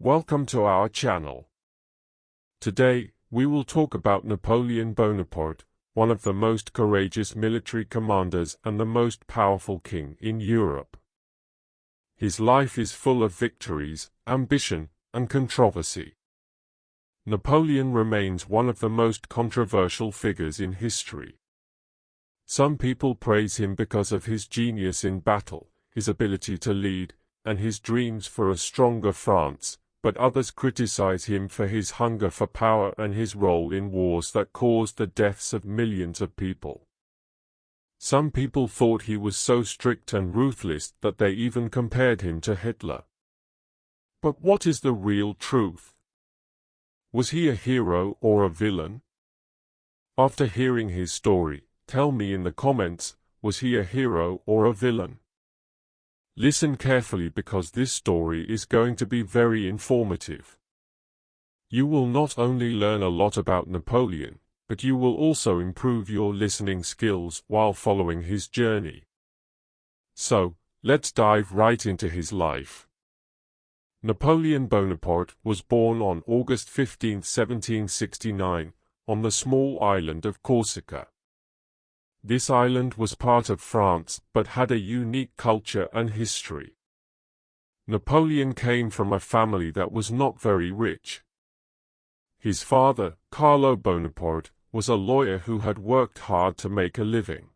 Welcome to our channel. Today, we will talk about Napoleon Bonaparte, one of the most courageous military commanders and the most powerful king in Europe. His life is full of victories, ambition, and controversy. Napoleon remains one of the most controversial figures in history. Some people praise him because of his genius in battle, his ability to lead, and his dreams for a stronger France, but others criticize him for his hunger for power and his role in wars that caused the deaths of millions of people. Some people thought he was so strict and ruthless that they even compared him to Hitler. But what is the real truth? Was he a hero or a villain? After hearing his story, tell me in the comments, was he a hero or a villain? Listen carefully because this story is going to be very informative. You will not only learn a lot about Napoleon, but you will also improve your listening skills while following his journey. So, let's dive right into his life. Napoleon Bonaparte was born on August 15, 1769, on the small island of Corsica. This island was part of France, but had a unique culture and history. Napoleon came from a family that was not very rich. His father, Carlo Bonaparte, was a lawyer who had worked hard to make a living.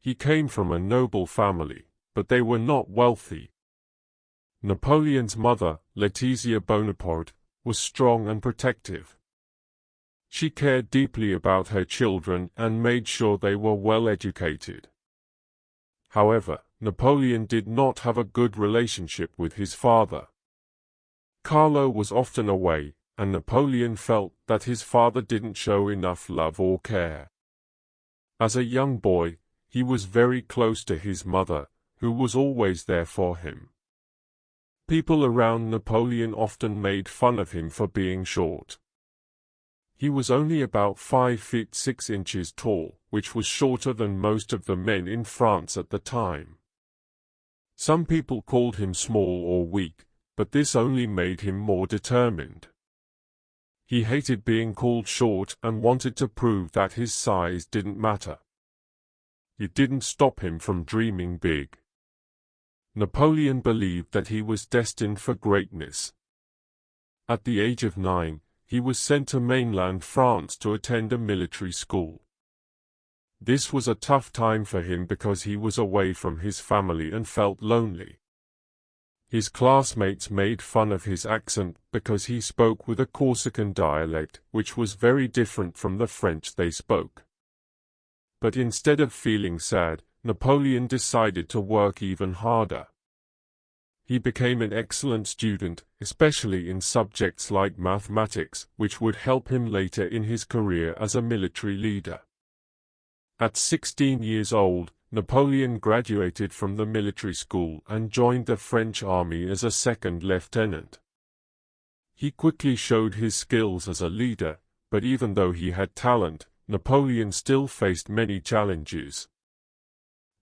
He came from a noble family, but they were not wealthy. Napoleon's mother, Letizia Bonaparte, was strong and protective. She cared deeply about her children and made sure they were well educated. However, Napoleon did not have a good relationship with his father. Carlo was often away, and Napoleon felt that his father didn't show enough love or care. As a young boy, he was very close to his mother, who was always there for him. People around Napoleon often made fun of him for being short. He was only about 5 feet 6 inches tall, which was shorter than most of the men in France at the time. Some people called him small or weak, but this only made him more determined. He hated being called short and wanted to prove that his size didn't matter. It didn't stop him from dreaming big. Napoleon believed that he was destined for greatness. At the age of 9, he was sent to mainland France to attend a military school. This was a tough time for him because he was away from his family and felt lonely. His classmates made fun of his accent because he spoke with a Corsican dialect which was very different from the French they spoke. But instead of feeling sad, Napoleon decided to work even harder. He became an excellent student, especially in subjects like mathematics, which would help him later in his career as a military leader. At 16 years old, Napoleon graduated from the military school and joined the French army as a second lieutenant. He quickly showed his skills as a leader, but even though he had talent, Napoleon still faced many challenges.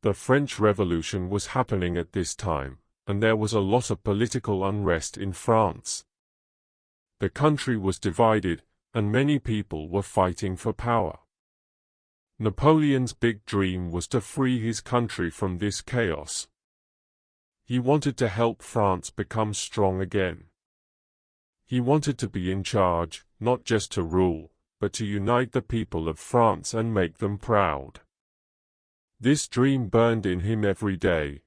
The French Revolution was happening at this time, and there was a lot of political unrest in France. The country was divided, and many people were fighting for power. Napoleon's big dream was to free his country from this chaos. He wanted to help France become strong again. He wanted to be in charge, not just to rule, but to unite the people of France and make them proud. This dream burned in him every day.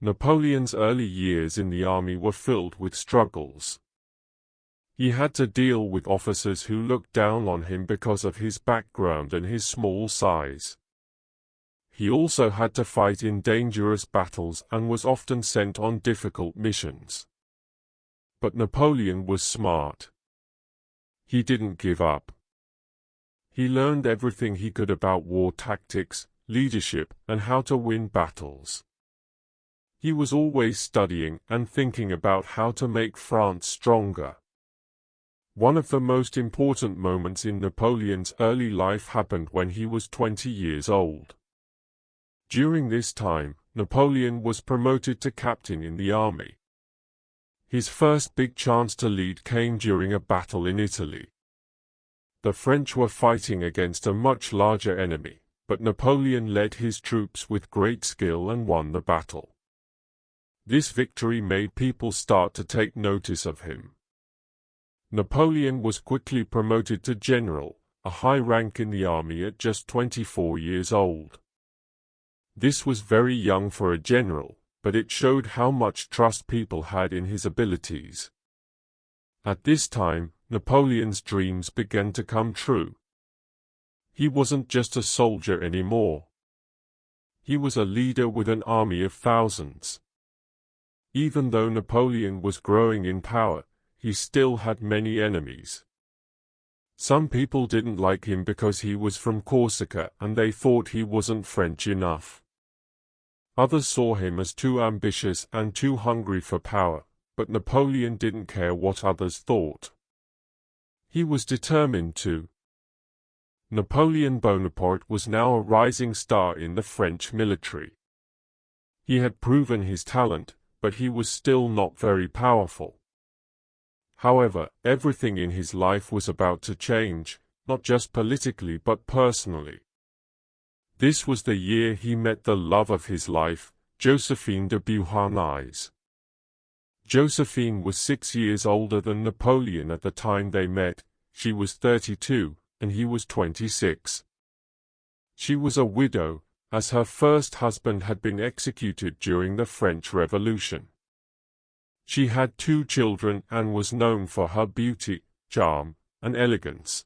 Napoleon's early years in the army were filled with struggles. He had to deal with officers who looked down on him because of his background and his small size. He also had to fight in dangerous battles and was often sent on difficult missions. But Napoleon was smart. He didn't give up. He learned everything he could about war tactics, leadership, and how to win battles. He was always studying and thinking about how to make France stronger. One of the most important moments in Napoleon's early life happened when he was 20 years old. During this time, Napoleon was promoted to captain in the army. His first big chance to lead came during a battle in Italy. The French were fighting against a much larger enemy, but Napoleon led his troops with great skill and won the battle. This victory made people start to take notice of him. Napoleon was quickly promoted to general, a high rank in the army at just 24 years old. This was very young for a general, but it showed how much trust people had in his abilities. At this time, Napoleon's dreams began to come true. He wasn't just a soldier anymore. He was a leader with an army of thousands. Even though Napoleon was growing in power, he still had many enemies. Some people didn't like him because he was from Corsica and they thought he wasn't French enough. Others saw him as too ambitious and too hungry for power, but Napoleon didn't care what others thought. He was determined to. Napoleon Bonaparte was now a rising star in the French military. He had proven his talent, but he was still not very powerful. However, everything in his life was about to change, not just politically but personally. This was the year he met the love of his life, Josephine de Beauharnais. Josephine was 6 years older than Napoleon at the time they met. She was 32, and he was 26. She was a widow, as her first husband had been executed during the French Revolution. She had 2 children and was known for her beauty, charm, and elegance.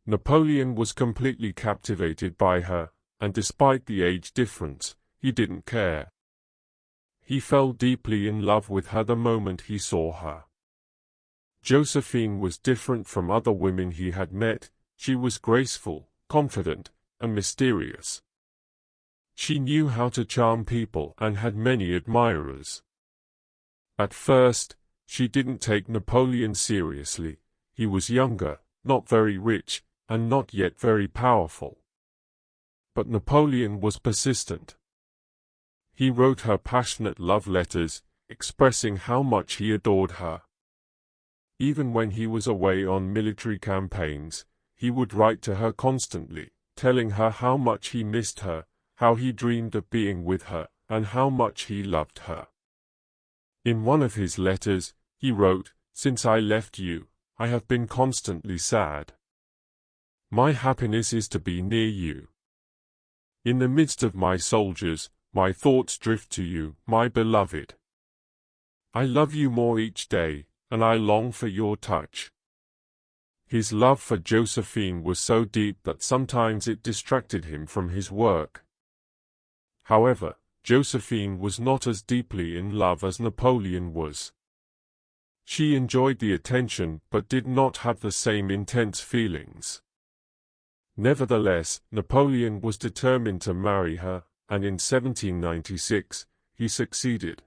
Napoleon was completely captivated by her, and despite the age difference, he didn't care. He fell deeply in love with her the moment he saw her. Josephine was different from other women he had met. She was graceful, confident, and mysterious. She knew how to charm people and had many admirers. At first, she didn't take Napoleon seriously. He was younger, not very rich, and not yet very powerful. But Napoleon was persistent. He wrote her passionate love letters, expressing how much he adored her. Even when he was away on military campaigns, he would write to her constantly, telling her how much he missed her, how he dreamed of being with her, and how much he loved her. In one of his letters, he wrote, "Since I left you, I have been constantly sad. My happiness is to be near you. In the midst of my soldiers, my thoughts drift to you, my beloved. I love you more each day, and I long for your touch." His love for Josephine was so deep that sometimes it distracted him from his work. However, Josephine was not as deeply in love as Napoleon was. She enjoyed the attention but did not have the same intense feelings. Nevertheless, Napoleon was determined to marry her, and in 1796, he succeeded.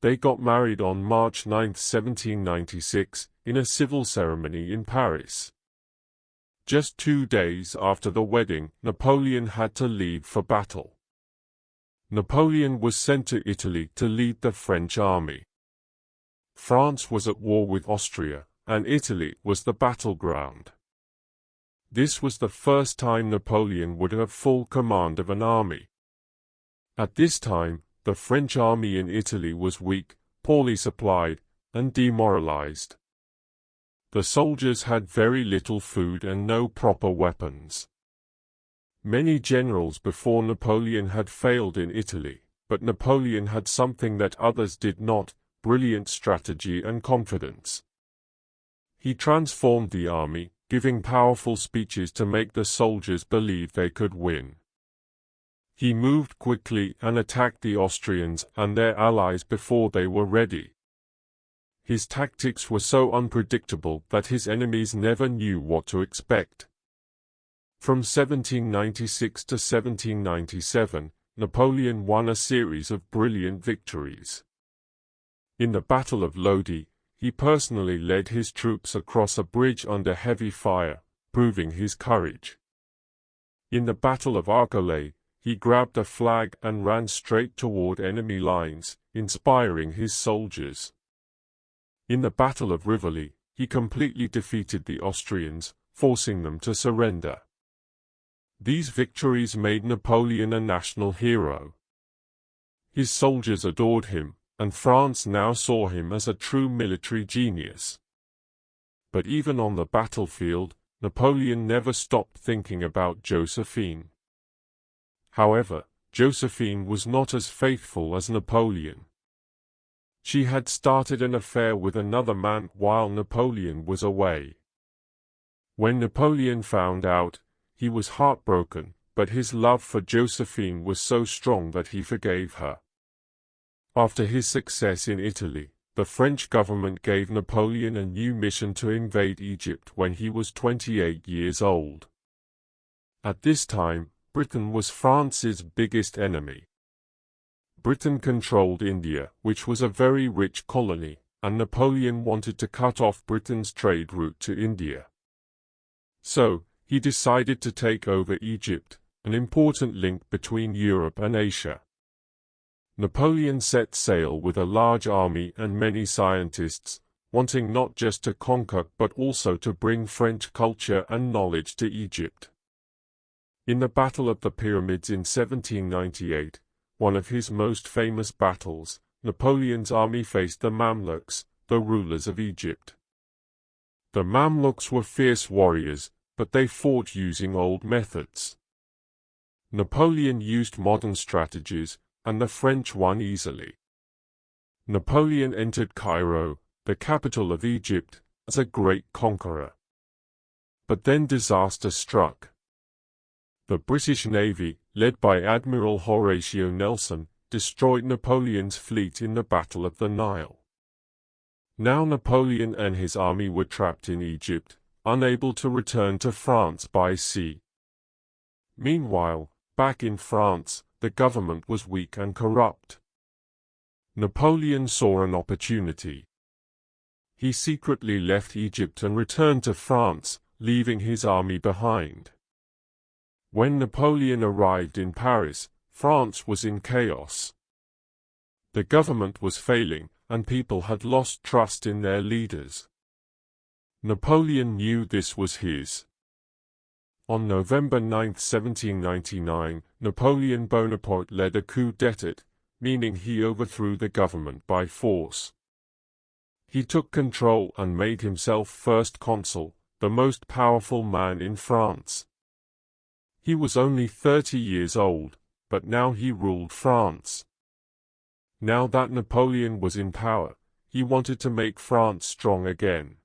They got married on March 9, 1796, in a civil ceremony in Paris. Just 2 days after the wedding, Napoleon had to leave for battle. Napoleon was sent to Italy to lead the French army. France was at war with Austria, and Italy was the battleground. This was the first time Napoleon would have full command of an army. At this time, the French army in Italy was weak, poorly supplied, and demoralized. The soldiers had very little food and no proper weapons. Many generals before Napoleon had failed in Italy, but Napoleon had something that others did not: brilliant strategy and confidence. He transformed the army, giving powerful speeches to make the soldiers believe they could win. He moved quickly and attacked the Austrians and their allies before they were ready. His tactics were so unpredictable that his enemies never knew what to expect. From 1796 to 1797, Napoleon won a series of brilliant victories. In the Battle of Lodi, he personally led his troops across a bridge under heavy fire, proving his courage. In the Battle of Argelès, he grabbed a flag and ran straight toward enemy lines, inspiring his soldiers. In the Battle of Rivoli, he completely defeated the Austrians, forcing them to surrender. These victories made Napoleon a national hero. His soldiers adored him, and France now saw him as a true military genius. But even on the battlefield, Napoleon never stopped thinking about Josephine. However, Josephine was not as faithful as Napoleon. She had started an affair with another man while Napoleon was away. When Napoleon found out, he was heartbroken, but his love for Josephine was so strong that he forgave her. After his success in Italy, the French government gave Napoleon a new mission to invade Egypt when he was 28 years old. At this time, Britain was France's biggest enemy. Britain controlled India, which was a very rich colony, and Napoleon wanted to cut off Britain's trade route to India. So, he decided to take over Egypt, an important link between Europe and Asia. Napoleon set sail with a large army and many scientists, wanting not just to conquer but also to bring French culture and knowledge to Egypt. In the Battle of the Pyramids in 1798, one of his most famous battles, Napoleon's army faced the Mamluks, the rulers of Egypt. The Mamluks were fierce warriors, but they fought using old methods. Napoleon used modern strategies, and the French won easily. Napoleon entered Cairo, the capital of Egypt, as a great conqueror. But then disaster struck. The British Navy, led by Admiral Horatio Nelson, destroyed Napoleon's fleet in the Battle of the Nile. Now Napoleon and his army were trapped in Egypt, unable to return to France by sea. Meanwhile, back in France, the government was weak and corrupt. Napoleon saw an opportunity. He secretly left Egypt and returned to France, leaving his army behind. When Napoleon arrived in Paris, France was in chaos. The government was failing, and people had lost trust in their leaders. Napoleon knew this was his. On November 9, 1799, Napoleon Bonaparte led a coup d'état, meaning he overthrew the government by force. He took control and made himself first consul, the most powerful man in France. He was only 30 years old, but now he ruled France. Now that Napoleon was in power, he wanted to make France strong again.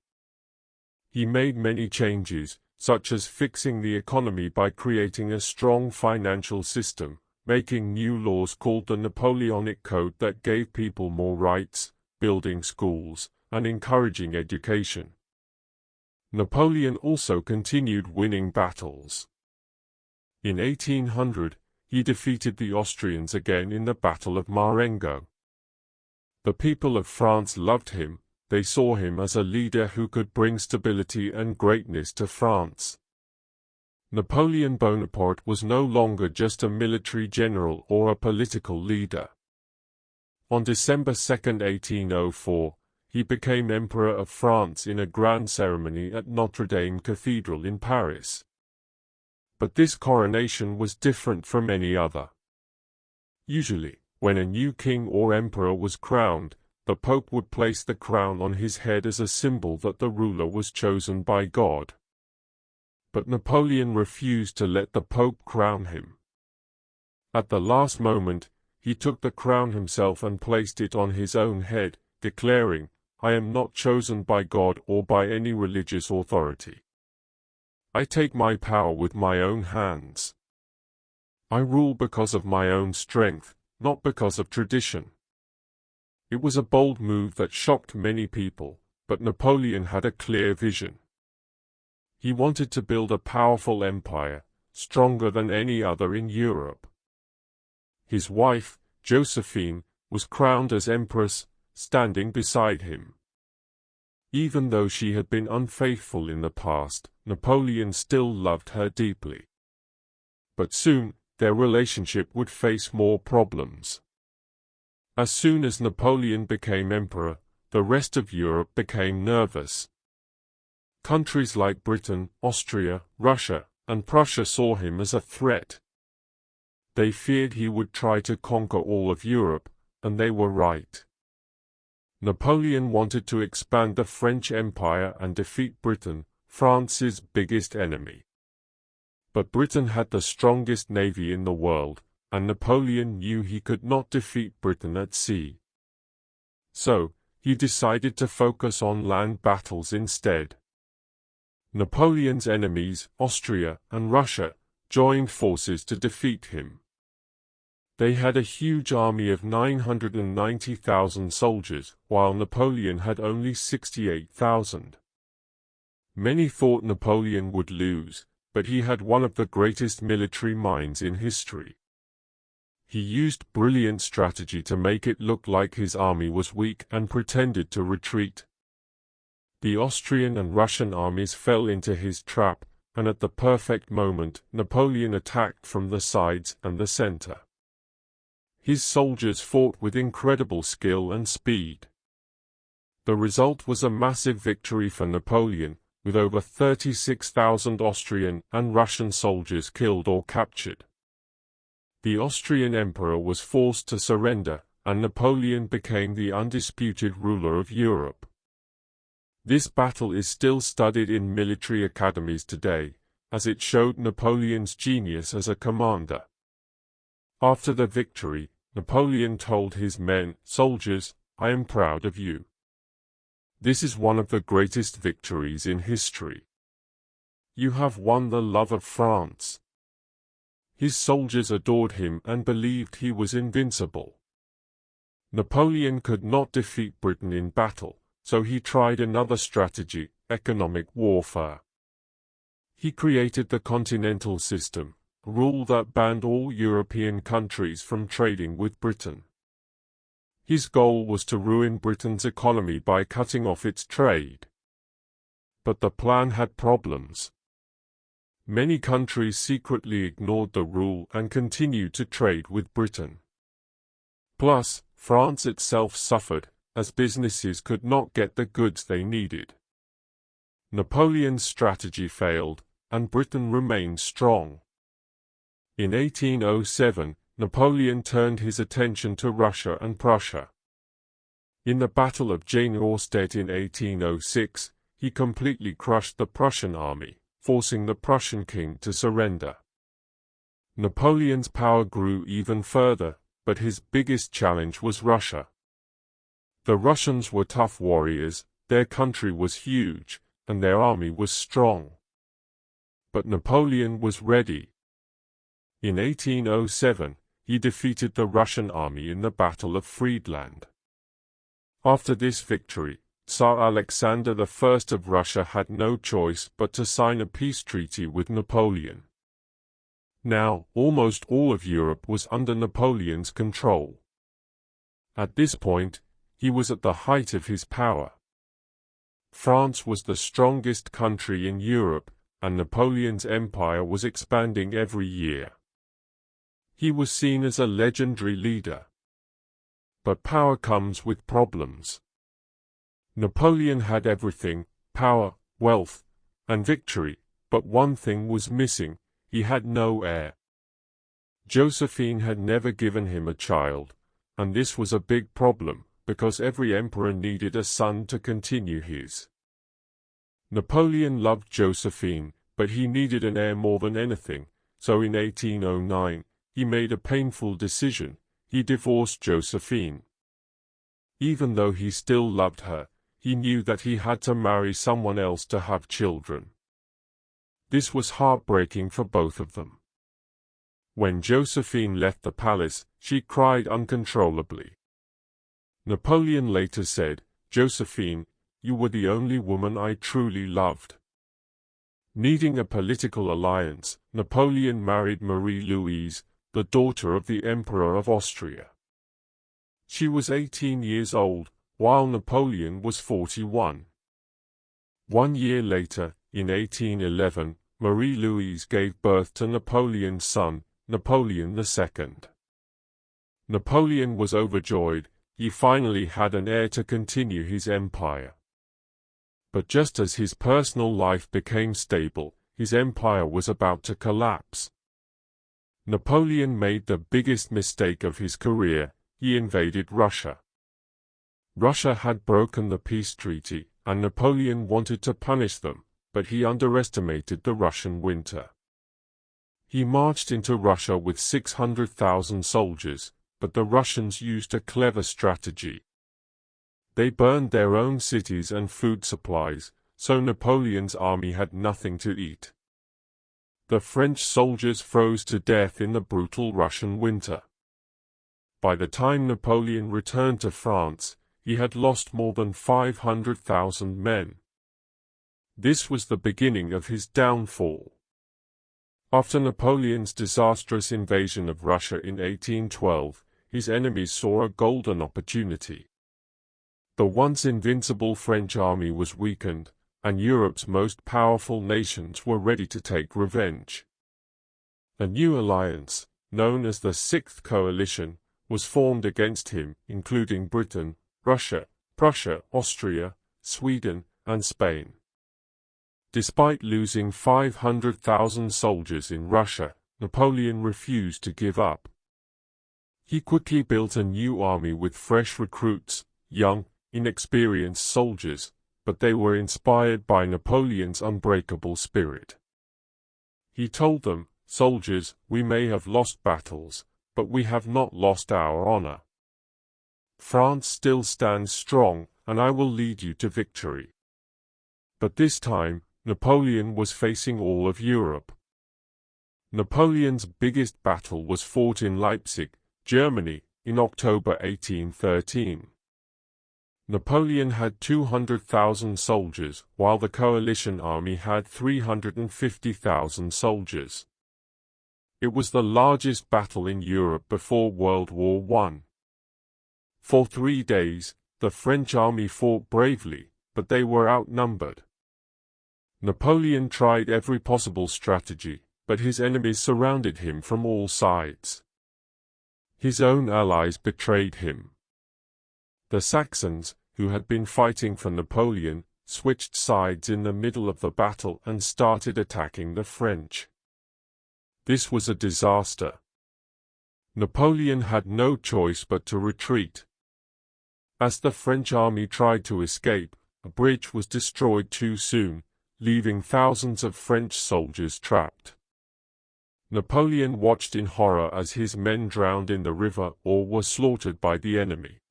He made many changes, such as fixing the economy by creating a strong financial system, making new laws called the Napoleonic Code that gave people more rights, building schools, and encouraging education. Napoleon also continued winning battles. In 1800, he defeated the Austrians again in the Battle of Marengo. The people of France loved him. They saw him as a leader who could bring stability and greatness to France. Napoleon Bonaparte was no longer just a military general or a political leader. On December 2, 1804, he became Emperor of France in a grand ceremony at Notre Dame Cathedral in Paris. But this coronation was different from any other. Usually, when a new king or emperor was crowned, the Pope would place the crown on his head as a symbol that the ruler was chosen by God. But Napoleon refused to let the Pope crown him. At the last moment, he took the crown himself and placed it on his own head, declaring, "I am not chosen by God or by any religious authority. I take my power with my own hands. I rule because of my own strength, not because of tradition." It was a bold move that shocked many people, but Napoleon had a clear vision. He wanted to build a powerful empire, stronger than any other in Europe. His wife, Josephine, was crowned as empress, standing beside him. Even though she had been unfaithful in the past, Napoleon still loved her deeply. But soon, their relationship would face more problems. As soon as Napoleon became emperor, the rest of Europe became nervous. Countries like Britain, Austria, Russia, and Prussia saw him as a threat. They feared he would try to conquer all of Europe, and they were right. Napoleon wanted to expand the French Empire and defeat Britain, France's biggest enemy. But Britain had the strongest navy in the world, and Napoleon knew he could not defeat Britain at sea. So, he decided to focus on land battles instead. Napoleon's enemies, Austria and Russia, joined forces to defeat him. They had a huge army of 990,000 soldiers, while Napoleon had only 68,000. Many thought Napoleon would lose, but he had one of the greatest military minds in history. He used brilliant strategy to make it look like his army was weak and pretended to retreat. The Austrian and Russian armies fell into his trap, and at the perfect moment, Napoleon attacked from the sides and the center. His soldiers fought with incredible skill and speed. The result was a massive victory for Napoleon, with over 36,000 Austrian and Russian soldiers killed or captured. The Austrian emperor was forced to surrender, and Napoleon became the undisputed ruler of Europe. This battle is still studied in military academies today, as it showed Napoleon's genius as a commander. After the victory, Napoleon told his men, "Soldiers, I am proud of you. This is one of the greatest victories in history. You have won the love of France." His soldiers adored him and believed he was invincible. Napoleon could not defeat Britain in battle, so he tried another strategy, economic warfare. He created the Continental System, a rule that banned all European countries from trading with Britain. His goal was to ruin Britain's economy by cutting off its trade. But the plan had problems. Many countries secretly ignored the rule and continued to trade with Britain. Plus, France itself suffered, as businesses could not get the goods they needed. Napoleon's strategy failed, and Britain remained strong. In 1807, Napoleon turned his attention to Russia and Prussia. In the Battle of Jena-Austerlitz in 1806, he completely crushed the Prussian army, forcing the Prussian king to surrender. Napoleon's power grew even further, but his biggest challenge was Russia. The Russians were tough warriors, their country was huge, and their army was strong. But Napoleon was ready. In 1807, he defeated the Russian army in the Battle of Friedland. After this victory, Tsar Alexander I of Russia had no choice but to sign a peace treaty with Napoleon. Now, almost all of Europe was under Napoleon's control. At this point, he was at the height of his power. France was the strongest country in Europe, and Napoleon's empire was expanding every year. He was seen as a legendary leader. But power comes with problems. Napoleon had everything: power, wealth, and victory, but one thing was missing: he had no heir. Josephine had never given him a child, and this was a big problem, because every emperor needed a son to continue his. Napoleon loved Josephine, but he needed an heir more than anything, so in 1809, he made a painful decision: he divorced Josephine. Even though he still loved her, he knew that he had to marry someone else to have children. This was heartbreaking for both of them. When Josephine left the palace, she cried uncontrollably. Napoleon later said, "Josephine, you were the only woman I truly loved." Needing a political alliance, Napoleon married Marie-Louise, the daughter of the Emperor of Austria. She was 18 years old, while Napoleon was 41. 1 year later, in 1811, Marie-Louise gave birth to Napoleon's son, Napoleon II. Napoleon was overjoyed. He finally had an heir to continue his empire. But just as his personal life became stable, his empire was about to collapse. Napoleon made the biggest mistake of his career. He invaded Russia. Russia had broken the peace treaty, and Napoleon wanted to punish them, but he underestimated the Russian winter. He marched into Russia with 600,000 soldiers, but the Russians used a clever strategy. They burned their own cities and food supplies, so Napoleon's army had nothing to eat. The French soldiers froze to death in the brutal Russian winter. By the time Napoleon returned to France, he had lost more than 500,000 men. This was the beginning of his downfall. After Napoleon's disastrous invasion of Russia in 1812, his enemies saw a golden opportunity. The once invincible French army was weakened, and Europe's most powerful nations were ready to take revenge. A new alliance, known as the Sixth Coalition, was formed against him, including Britain, Russia, Prussia, Austria, Sweden, and Spain. Despite losing 500,000 soldiers in Russia, Napoleon refused to give up. He quickly built a new army with fresh recruits, young, inexperienced soldiers, but they were inspired by Napoleon's unbreakable spirit. He told them, "Soldiers, we may have lost battles, but we have not lost our honor. France still stands strong, and I will lead you to victory." But this time, Napoleon was facing all of Europe. Napoleon's biggest battle was fought in Leipzig, Germany, in October 1813. Napoleon had 200,000 soldiers, while the coalition army had 350,000 soldiers. It was the largest battle in Europe before World War I. For 3 days, the French army fought bravely, but they were outnumbered. Napoleon tried every possible strategy, but his enemies surrounded him from all sides. His own allies betrayed him. The Saxons, who had been fighting for Napoleon, switched sides in the middle of the battle and started attacking the French. This was a disaster. Napoleon had no choice but to retreat. As the French army tried to escape, a bridge was destroyed too soon, leaving thousands of French soldiers trapped. Napoleon watched in horror as his men drowned in the river or were slaughtered by the enemy.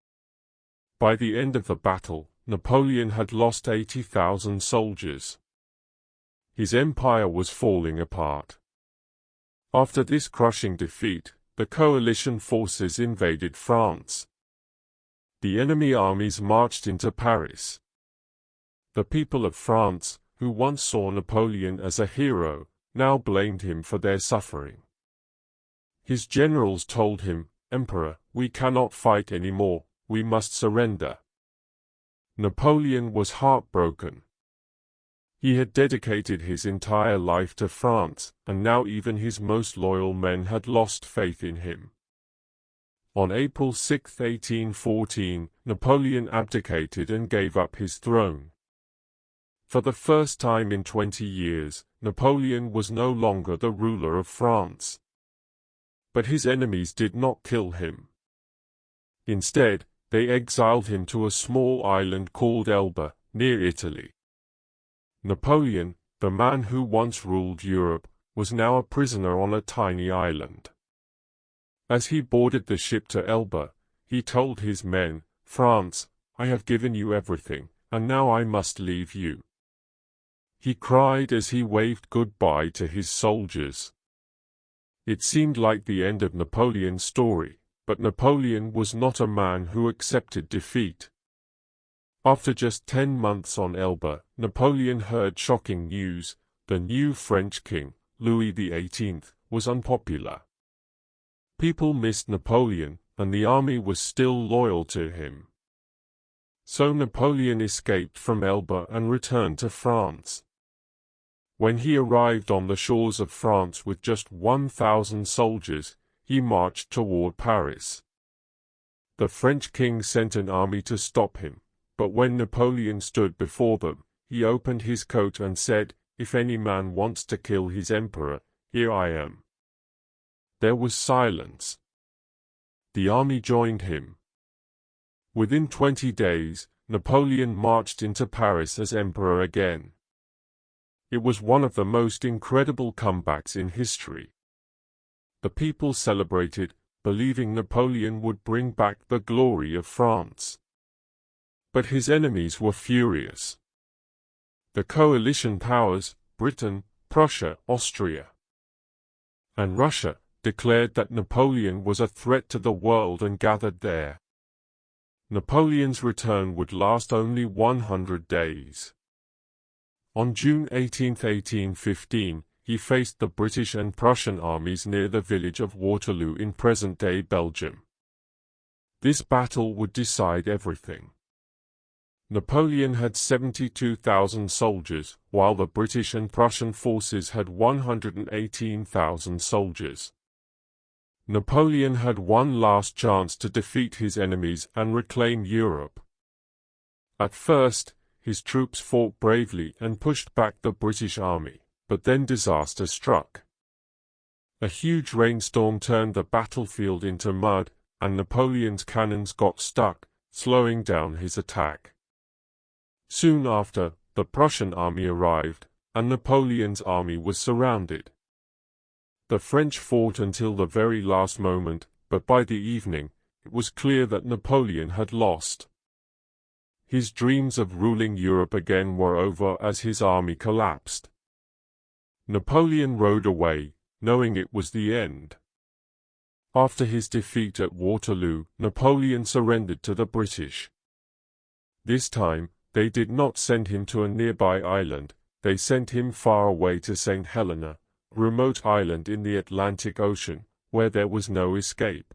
By the end of the battle, Napoleon had lost 80,000 soldiers. His empire was falling apart. After this crushing defeat, the coalition forces invaded France. The enemy armies marched into Paris. The people of France, who once saw Napoleon as a hero, now blamed him for their suffering. His generals told him, "Emperor, we cannot fight anymore, we must surrender." Napoleon was heartbroken. He had dedicated his entire life to France, and now even his most loyal men had lost faith in him. On April 6, 1814, Napoleon abdicated and gave up his throne. For the first time in 20 years, Napoleon was no longer the ruler of France. But his enemies did not kill him. Instead, they exiled him to a small island called Elba, near Italy. Napoleon, the man who once ruled Europe, was now a prisoner on a tiny island. As he boarded the ship to Elba, he told his men, "France, I have given you everything, and now I must leave you." He cried as he waved goodbye to his soldiers. It seemed like the end of Napoleon's story, but Napoleon was not a man who accepted defeat. After just 10 months on Elba, Napoleon heard shocking news: the new French king, Louis XVIII, was unpopular. People missed Napoleon, and the army was still loyal to him. So Napoleon escaped from Elba and returned to France. When he arrived on the shores of France with just 1,000 soldiers, he marched toward Paris. The French king sent an army to stop him, but when Napoleon stood before them, he opened his coat and said, "If any man wants to kill his emperor, here I am." There was silence. The army joined him. Within 20 days, Napoleon marched into Paris as emperor again. It was one of the most incredible comebacks in history. The people celebrated, believing Napoleon would bring back the glory of France. But his enemies were furious. The coalition powers, Britain, Prussia, Austria, and Russia, declared that Napoleon was a threat to the world and gathered there. Napoleon's return would last only 100 days. On June 18, 1815, he faced the British and Prussian armies near the village of Waterloo in present-day Belgium. This battle would decide everything. Napoleon had 72,000 soldiers, while the British and Prussian forces had 118,000 soldiers. Napoleon had one last chance to defeat his enemies and reclaim Europe. At first, his troops fought bravely and pushed back the British army, but then disaster struck. A huge rainstorm turned the battlefield into mud, and Napoleon's cannons got stuck, slowing down his attack. Soon after, the Prussian army arrived, and Napoleon's army was surrounded. The French fought until the very last moment, but by the evening, it was clear that Napoleon had lost. His dreams of ruling Europe again were over as his army collapsed. Napoleon rode away, knowing it was the end. After his defeat at Waterloo, Napoleon surrendered to the British. This time, they did not send him to a nearby island, they sent him far away to St. Helena, a remote island in the Atlantic Ocean, where there was no escape.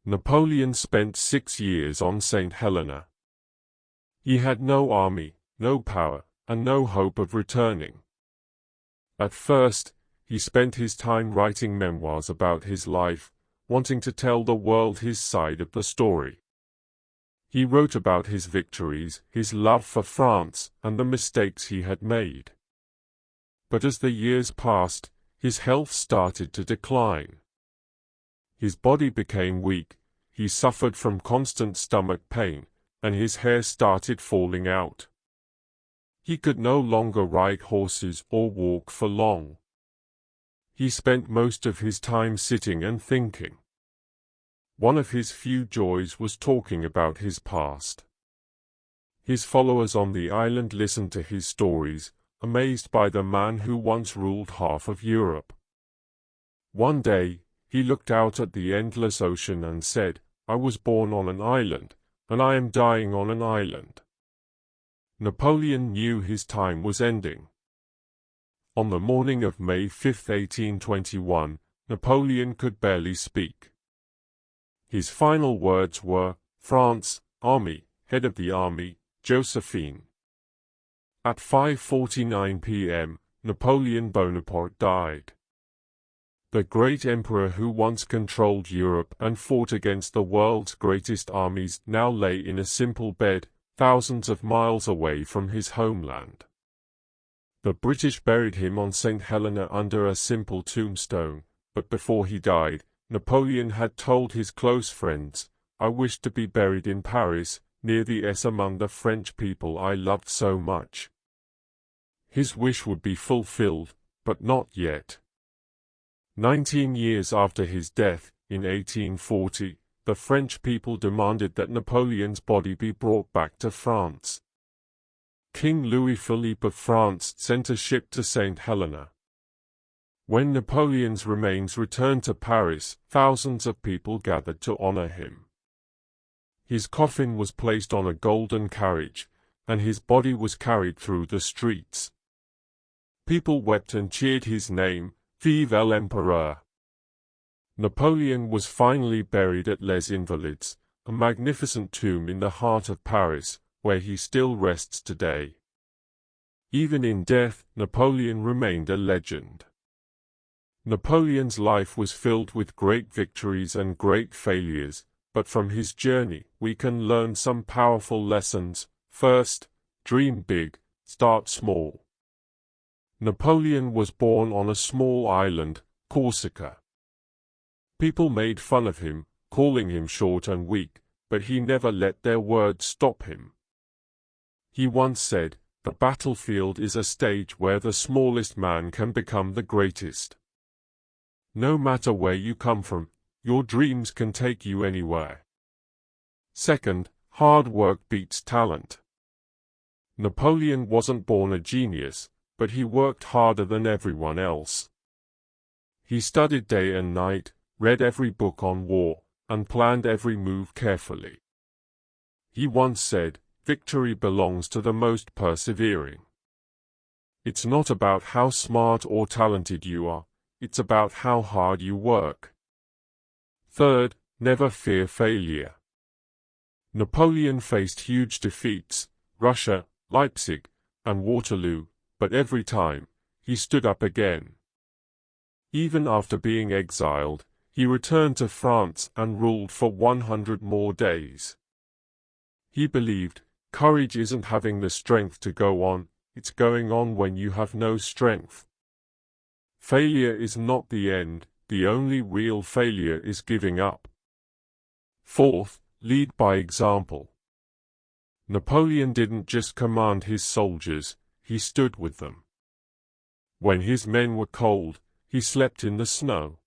Napoleon spent 6 years on St. Helena. He had no army, no power, and no hope of returning. At first, he spent his time writing memoirs about his life, wanting to tell the world his side of the story. He wrote about his victories, his love for France, and the mistakes he had made. But as the years passed, his health started to decline. His body became weak, he suffered from constant stomach pain, and his hair started falling out. He could no longer ride horses or walk for long. He spent most of his time sitting and thinking. One of his few joys was talking about his past. His followers on the island listened to his stories, amazed by the man who once ruled half of Europe. One day, he looked out at the endless ocean and said, "I was born on an island, and I am dying on an island." Napoleon knew his time was ending. On the morning of May 5, 1821, Napoleon could barely speak. His final words were, "France, Army, Head of the Army, Josephine." At 5:49 p.m., Napoleon Bonaparte died. The great emperor who once controlled Europe and fought against the world's greatest armies now lay in a simple bed, thousands of miles away from his homeland. The British buried him on St. Helena under a simple tombstone, but before he died, Napoleon had told his close friends, "I wish to be buried in Paris, near the S among the French people I loved so much." His wish would be fulfilled, but not yet. 19 years after his death, in 1840, the French people demanded that Napoleon's body be brought back to France. King Louis-Philippe of France sent a ship to St. Helena. When Napoleon's remains returned to Paris, thousands of people gathered to honor him. His coffin was placed on a golden carriage, and his body was carried through the streets. People wept and cheered his name, "Vive l'Empereur!" Napoleon was finally buried at Les Invalides, a magnificent tomb in the heart of Paris, where he still rests today. Even in death, Napoleon remained a legend. Napoleon's life was filled with great victories and great failures, but from his journey, we can learn some powerful lessons. First, dream big, start small. Napoleon was born on a small island, Corsica. People made fun of him, calling him short and weak, but he never let their words stop him. He once said, "The battlefield is a stage where the smallest man can become the greatest." No matter where you come from, your dreams can take you anywhere. Second, hard work beats talent. Napoleon wasn't born a genius, but he worked harder than everyone else. He studied day and night, read every book on war, and planned every move carefully. He once said, "Victory belongs to the most persevering." It's not about how smart or talented you are, it's about how hard you work. Third, never fear failure. Napoleon faced huge defeats, Russia, Leipzig, and Waterloo, but every time, he stood up again. Even after being exiled, he returned to France and ruled for 100 more days. He believed, courage isn't having the strength to go on, it's going on when you have no strength. Failure is not the end, the only real failure is giving up. Fourth, lead by example. Napoleon didn't just command his soldiers, he stood with them. When his men were cold, he slept in the snow.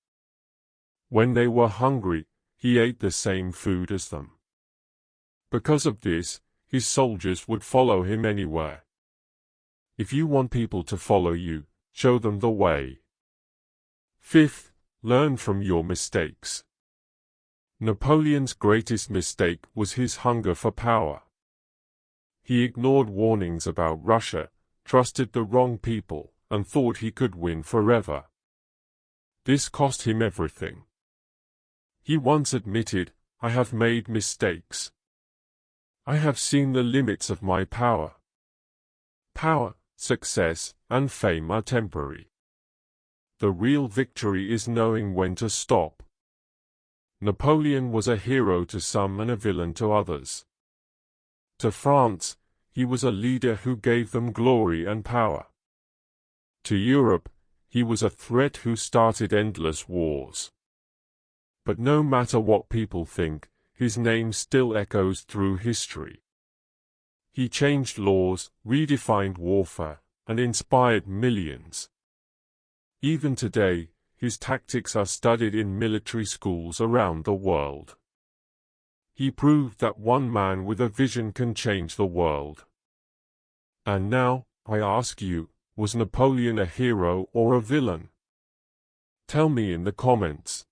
When they were hungry, he ate the same food as them. Because of this, his soldiers would follow him anywhere. If you want people to follow you, show them the way. Fifth, learn from your mistakes. Napoleon's greatest mistake was his hunger for power. He ignored warnings about Russia, trusted the wrong people, and thought he could win forever. This cost him everything. He once admitted, "I have made mistakes. I have seen the limits of my power. Power, success, and fame are temporary. The real victory is knowing when to stop." Napoleon was a hero to some and a villain to others. To France, he was a leader who gave them glory and power. To Europe, he was a threat who started endless wars. But no matter what people think, his name still echoes through history. He changed laws, redefined warfare, and inspired millions. Even today, his tactics are studied in military schools around the world. He proved that one man with a vision can change the world. And now, I ask you, was Napoleon a hero or a villain? Tell me in the comments.